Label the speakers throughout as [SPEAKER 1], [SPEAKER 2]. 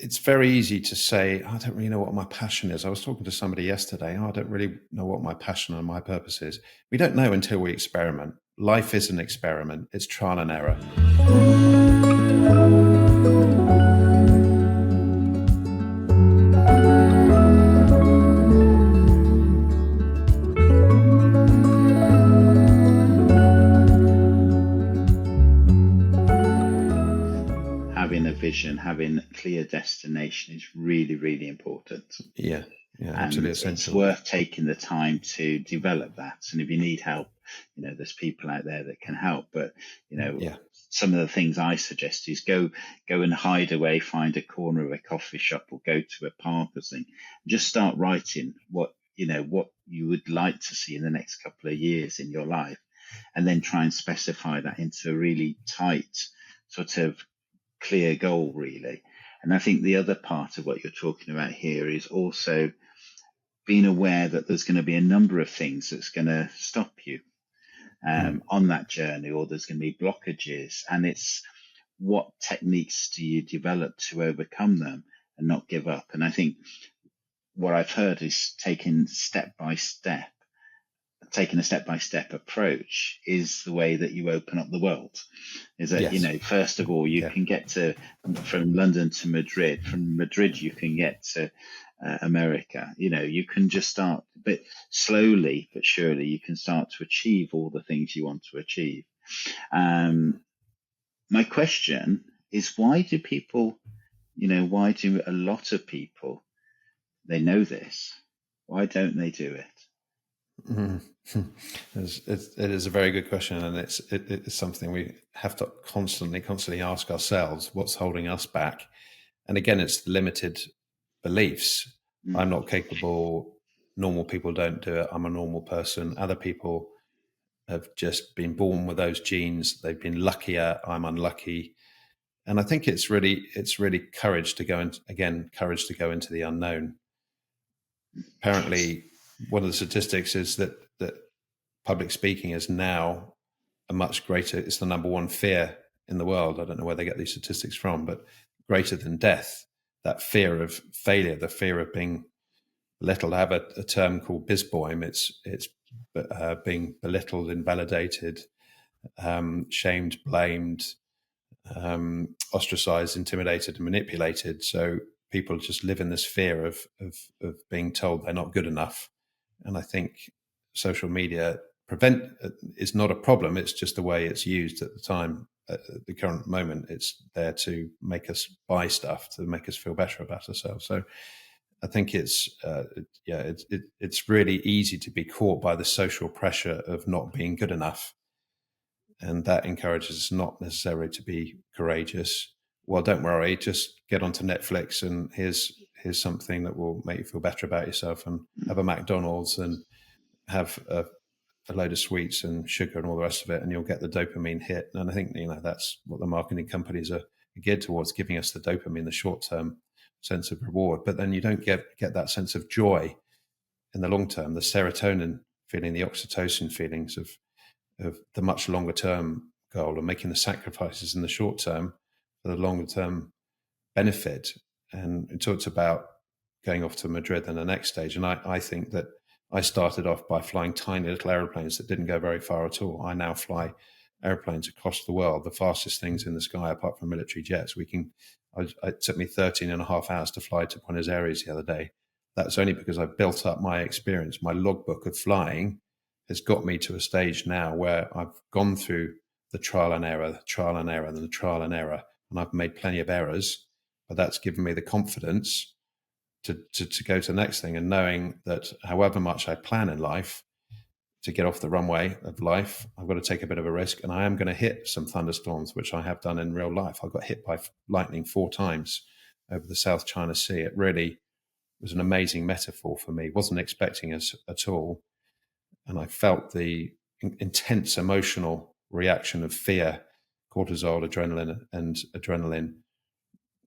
[SPEAKER 1] it's very easy to say, I don't really know what my passion is. I was talking to somebody yesterday. I don't really know what my passion and my purpose is. We don't know until we experiment. Life is an experiment. It's trial and error.
[SPEAKER 2] Having a vision, having a clear destination is really, really important.
[SPEAKER 1] Yeah,
[SPEAKER 2] And
[SPEAKER 1] absolutely
[SPEAKER 2] it's
[SPEAKER 1] essential.
[SPEAKER 2] worth taking the time to develop that. And if you need help, there's people out there that can help. But,
[SPEAKER 1] Yeah,
[SPEAKER 2] some of the things I suggest is go and hide away, find a corner of a coffee shop or go to a park or something. Just start writing what you would like to see in the next couple of years in your life, and then try and specify that into a really tight sort of clear goal, really. And I think the other part of what you're talking about here is also being aware that there's going to be a number of things that's going to stop you on that journey, or there's going to be blockages. And it's what techniques do you develop to overcome them and not give up? And I think what I've heard is taking a step-by-step approach is the way that you open up the world. Is that,
[SPEAKER 1] yes,
[SPEAKER 2] first of all, you
[SPEAKER 1] yeah,
[SPEAKER 2] can get from London to Madrid. From Madrid, you can get to America. You can just start, but slowly but surely, you can start to achieve all the things you want to achieve. My question is, why do a lot of people, they know this, why don't they do it?
[SPEAKER 1] Mhm. It is a very good question, and it is something we have to constantly ask ourselves: what's holding us back? And again, it's limited beliefs. I'm
[SPEAKER 2] Mm.
[SPEAKER 1] not capable. Normal people don't do it. I'm a normal person. Other people have just been born with those genes. They've been luckier. I'm unlucky. And I think it's really courage to go courage to go into the unknown. Apparently, one of the statistics is that public speaking is now a much greater, it's the number one fear in the world. I don't know where they get these statistics from, but greater than death, that fear of failure, the fear of being belittled. I have a term called bisboim. It's being belittled, invalidated, shamed, blamed, ostracized, intimidated, and manipulated. So people just live in this fear of being told they're not good enough. And I think social media is not a problem. It's just the way it's used at the time. At the current moment, it's there to make us buy stuff, to make us feel better about ourselves. So I think it's really easy to be caught by the social pressure of not being good enough, and that encourages us not necessarily to be courageous. Well, don't worry, just get onto Netflix and here's something that will make you feel better about yourself, and have a McDonald's and have a load of sweets and sugar and all the rest of it, and you'll get the dopamine hit. And I think that's what the marketing companies are geared towards, giving us the dopamine, the short term sense of reward. But then you don't get that sense of joy in the long term, the serotonin feeling, the oxytocin feelings of the much longer term goal, and making the sacrifices in the short term for the longer term benefit. And it talks about going off to Madrid and the next stage. And I think that I started off by flying tiny little aeroplanes that didn't go very far at all. I now fly airplanes across the world, the fastest things in the sky apart from military jets. It took me 13 and a half hours to fly to Buenos Aires the other day. That's only because I built up my experience. My logbook of flying has got me to a stage now where I've gone through the trial and error, the trial and error, and the trial and error, and I've made plenty of errors, but that's given me the confidence to go to the next thing, and knowing that however much I plan in life to get off the runway of life, I've got to take a bit of a risk, and I am going to hit some thunderstorms, which I have done in real life. I got hit by lightning 4 times over the South China Sea. It really was an amazing metaphor for me. Wasn't expecting it at all. And I felt the intense emotional reaction of fear, cortisol, adrenaline,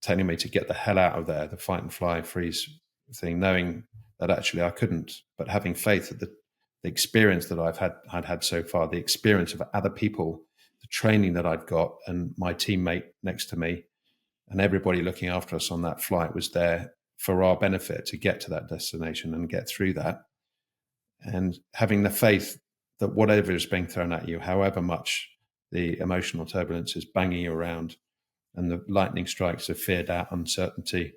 [SPEAKER 1] telling me to get the hell out of there, the fight and fly, freeze thing, knowing that actually I couldn't, but having faith that the experience that I've had so far, the experience of other people, the training that I've got, and my teammate next to me, and everybody looking after us on that flight was there for our benefit to get to that destination and get through that. And having the faith that whatever is being thrown at you, however much the emotional turbulence is banging you around, and the lightning strikes of fear, doubt, uncertainty,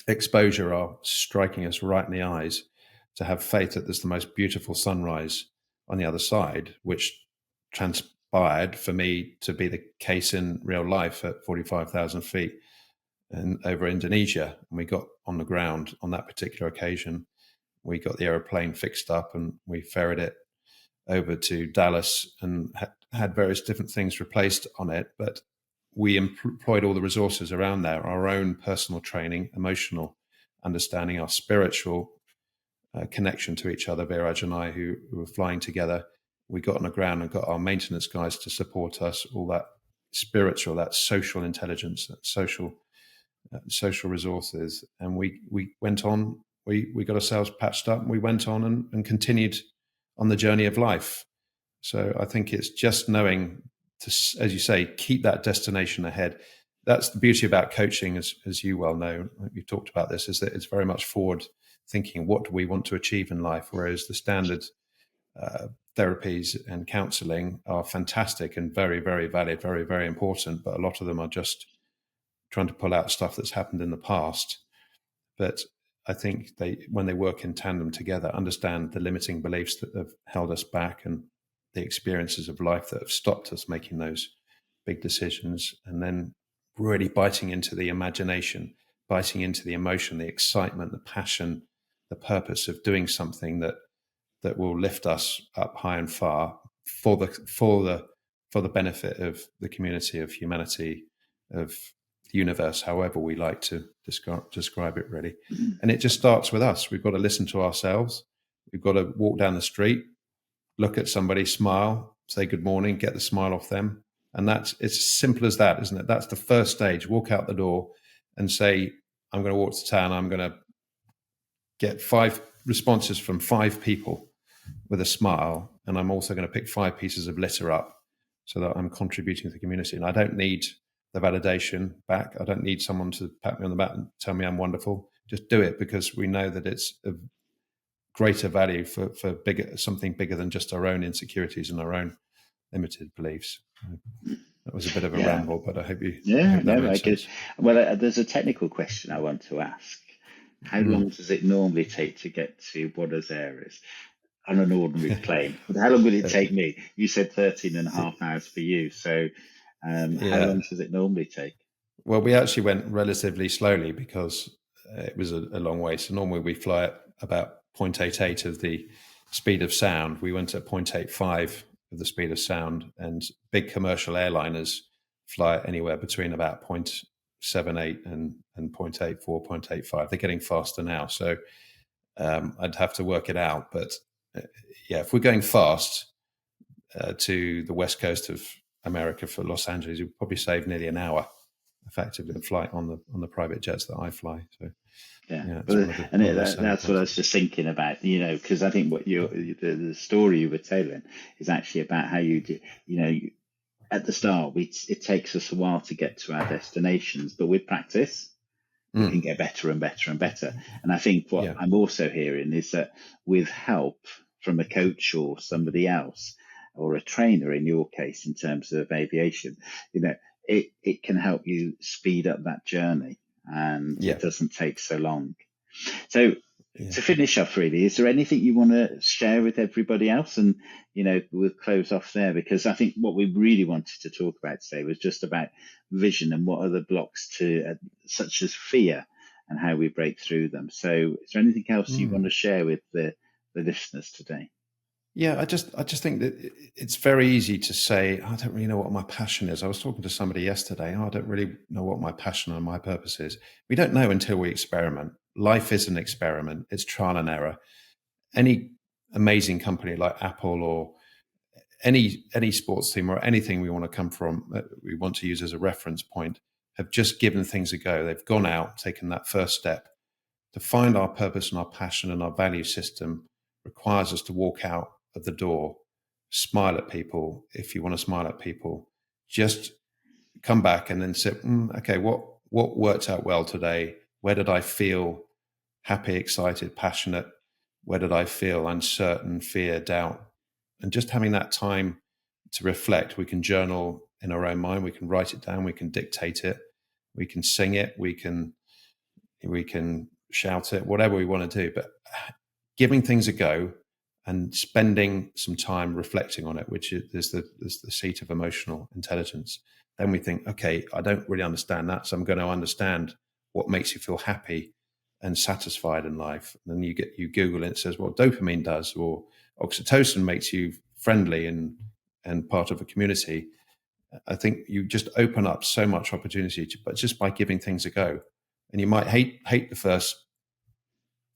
[SPEAKER 1] exposure are striking us right in the eyes, to have faith that there's the most beautiful sunrise on the other side, which transpired for me to be the case in real life at 45,000 feet and over Indonesia. And we got on the ground on that particular occasion. We got the aeroplane fixed up and we ferried it over to Dallas and had various different things replaced on it. But we employed all the resources around there, our own personal training, emotional understanding, our spiritual connection to each other, Viraj and I, who were flying together. We got on the ground and got our maintenance guys to support us, all that spiritual, that social intelligence, that social resources. And we went on, we got ourselves patched up and we went on and continued on the journey of life. So I think it's just knowing to, as you say, keep that destination ahead. That's the beauty about coaching, as you well know, you've talked about this, is that it's very much forward thinking. What do we want to achieve in life? Whereas the standard therapies and counseling are fantastic and very, very valid, very, very important. But a lot of them are just trying to pull out stuff that's happened in the past. But I think when they work in tandem together, understand the limiting beliefs that have held us back and the experiences of life that have stopped us making those big decisions, and then really biting into the imagination, biting into the emotion, the excitement, the passion, the purpose of doing something that will lift us up high and far for the benefit of the community, of humanity, of the universe, however we like to describe it, really. And it just starts with us. We've got to listen to ourselves. We've got to walk down the street, look at somebody, smile, say good morning, get the smile off them. And it's as simple as that, isn't it? That's the first stage. Walk out the door and say, I'm going to walk to town. I'm going to get 5 responses from 5 people with a smile. And I'm also going to pick 5 pieces of litter up so that I'm contributing to the community. And I don't need the validation back. I don't need someone to pat me on the back and tell me I'm wonderful. Just do it, because we know that it's of greater value for something bigger than just our own insecurities and our own limited beliefs. That was a bit of a ramble, but I hope that made sense.
[SPEAKER 2] Well, there's a technical question I want to ask. How long does it normally take to get to Buenos Aires on an ordinary plane? How long will it take me? You said 13 and a half hours for you. So how long does it normally take?
[SPEAKER 1] Well, we actually went relatively slowly because it was a long way. So normally we fly at about 0.88 of the speed of sound. We went at 0.85 of the speed of sound, and big commercial airliners fly anywhere between about 0.78 and 0.84, 0.85. They're getting faster now. So I'd have to work it out. But if we're going fast to the west coast of America for Los Angeles, you'd probably save nearly an hour effectively the flight on the private jets that I fly. So
[SPEAKER 2] that's what I was just thinking about, because I think what the story you were telling is actually about how you do, at the start, it takes us a while to get to our destinations, but with practice, we can get better and better and better. And I think what I'm also hearing is that with help from a coach or somebody else, or a trainer in your case, in terms of aviation, it can help you speed up that journey, and it doesn't take so long. So to finish off, really, is there anything you want to share with everybody else? And, we'll close off there, because I think what we really wanted to talk about today was just about vision and what are the blocks to, such as fear, and how we break through them. So is there anything else you want to share with the listeners today?
[SPEAKER 1] Yeah, I just think that it's very easy to say, I don't really know what my passion is. I was talking to somebody yesterday. I don't really know what my passion and my purpose is. We don't know until we experiment. Life is an experiment. It's trial and error. Any amazing company like Apple or any sports team or anything we want to come from, we want to use as a reference point, have just given things a go. They've gone out, taken that first step. To find our purpose and our passion and our value system requires us to walk out of the door, smile at people. If you want to smile at people, just come back and then say, okay, what what worked out well today? Where did I feel happy, excited, passionate? Where did I feel uncertain, fear, doubt? And just having that time to reflect. We can journal in our own mind. We can write it down. We can dictate it. We can sing it. We can shout it. Whatever we want to do. But giving things a go and spending some time reflecting on it, which is the seat of emotional intelligence. Then we think, okay, I don't really understand that, so I'm going to understand what makes you feel happy and satisfied in life. And then you Google it, it says, well, dopamine does, or oxytocin makes you friendly and part of a community. I think you just open up so much opportunity, but just by giving things a go. And you might hate the first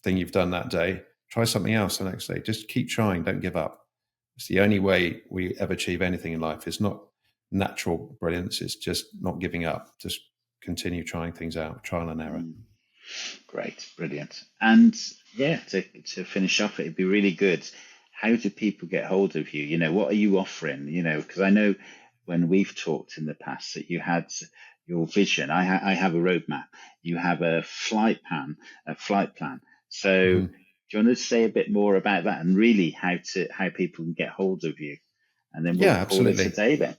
[SPEAKER 1] thing you've done that day. Try something else the next day. Just keep trying. Don't give up. It's the only way we ever achieve anything in life. It's not natural brilliance. It's just not giving up. Just continue trying things out, trial and error.
[SPEAKER 2] Great, brilliant. And yeah, to finish off, it'd be really good. How do people get hold of you? You know, what are you offering? You know, because I know when we've talked in the past that you had your vision. I have a roadmap. You have a flight plan. So do you want to say a bit more about that and really how people can get hold of you? And then we'll call it a day then.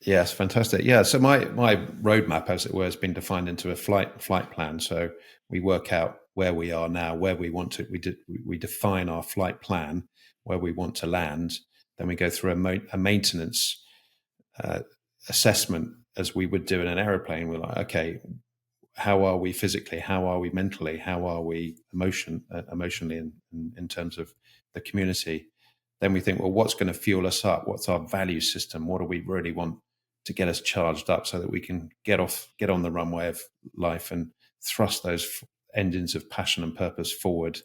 [SPEAKER 1] Yes, fantastic. Yeah, so my roadmap, as it were, has been defined into a flight plan. So we work out where we are now, where we want to. We define our flight plan, where we want to land. Then we go through a maintenance assessment, as we would do in an aeroplane. We're like, okay, how are we physically? How are we mentally? How are we emotionally in terms of the community? Then we think, well, what's going to fuel us up? What's our value system? What do we really want to get us charged up so that we can get on the runway of life and thrust those engines of passion and purpose forward,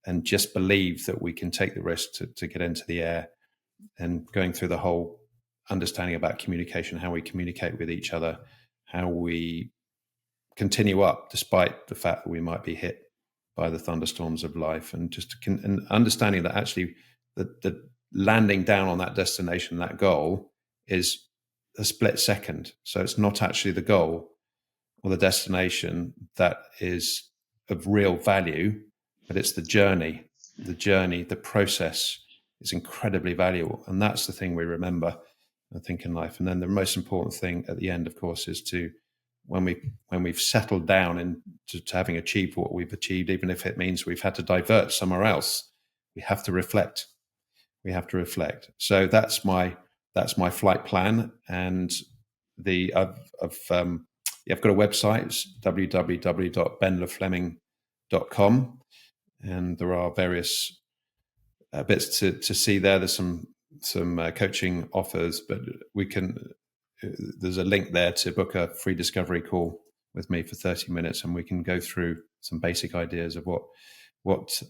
[SPEAKER 1] and just believe that we can take the risk to get into the air, and going through the whole understanding about communication, how we communicate with each other, how we continue up despite the fact that we might be hit by the thunderstorms of life, and and understanding that actually the landing down on that destination, that goal, is a split second. So it's not actually the goal or the destination that is of real value, but it's the journey. The process is incredibly valuable. And that's the thing we remember, I think, in life. And then the most important thing at the end, of course, is to, when we've settled down into having achieved what we've achieved, even if it means we've had to divert somewhere else, we have to reflect. So that's my flight plan. And I've got a website. It's www.benlefleming.com, and there are various bits to see there. There's some coaching offers, but there's a link there to book a free discovery call with me for 30 minutes, and we can go through some basic ideas of what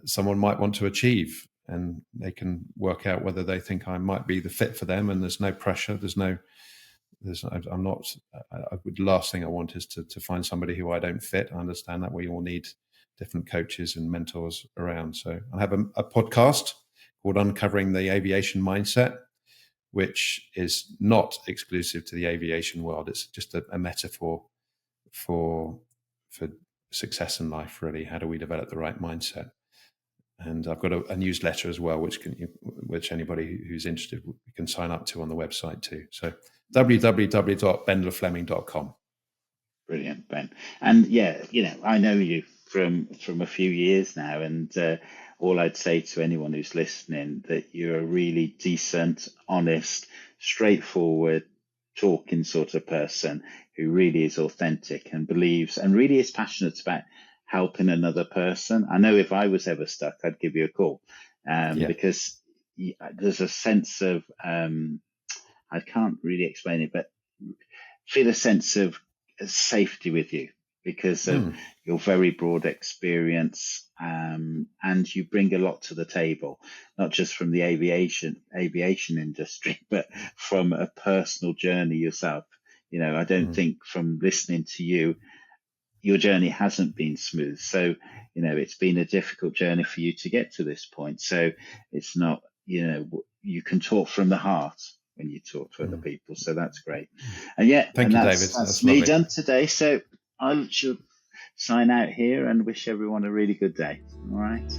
[SPEAKER 1] someone might want to achieve, and they can work out whether they think I might be the fit for them. And there's no pressure. The last thing I want is to find somebody who I don't fit. I understand that we all need different coaches and mentors around. So I have a podcast called Uncovering the Aviation Mindset, which is not exclusive to the aviation world. It's just a metaphor for success in life, really. How do we develop the right mindset? And I've got a newsletter as well, which anybody who's interested can sign up to on the website too. So www.benlefleming.com.
[SPEAKER 2] Brilliant, Ben. And yeah, I know you from a few years now, and all I'd say to anyone who's listening, that you're a really decent, honest, straightforward, talking sort of person who really is authentic and believes and really is passionate about helping another person. I know if I was ever stuck, I'd give you a call, because there's a sense of, I can't really explain it, but feel a sense of safety with you because of your very broad experience, and you bring a lot to the table, not just from the aviation industry, but from a personal journey yourself. I don't think, from listening to you, your journey hasn't been smooth. So, it's been a difficult journey for you to get to this point. So it's not, you can talk from the heart when you talk to other people. So that's great. And
[SPEAKER 1] Thank you, David.
[SPEAKER 2] That's me done today. So I should sign out here and wish everyone a really good day. All right.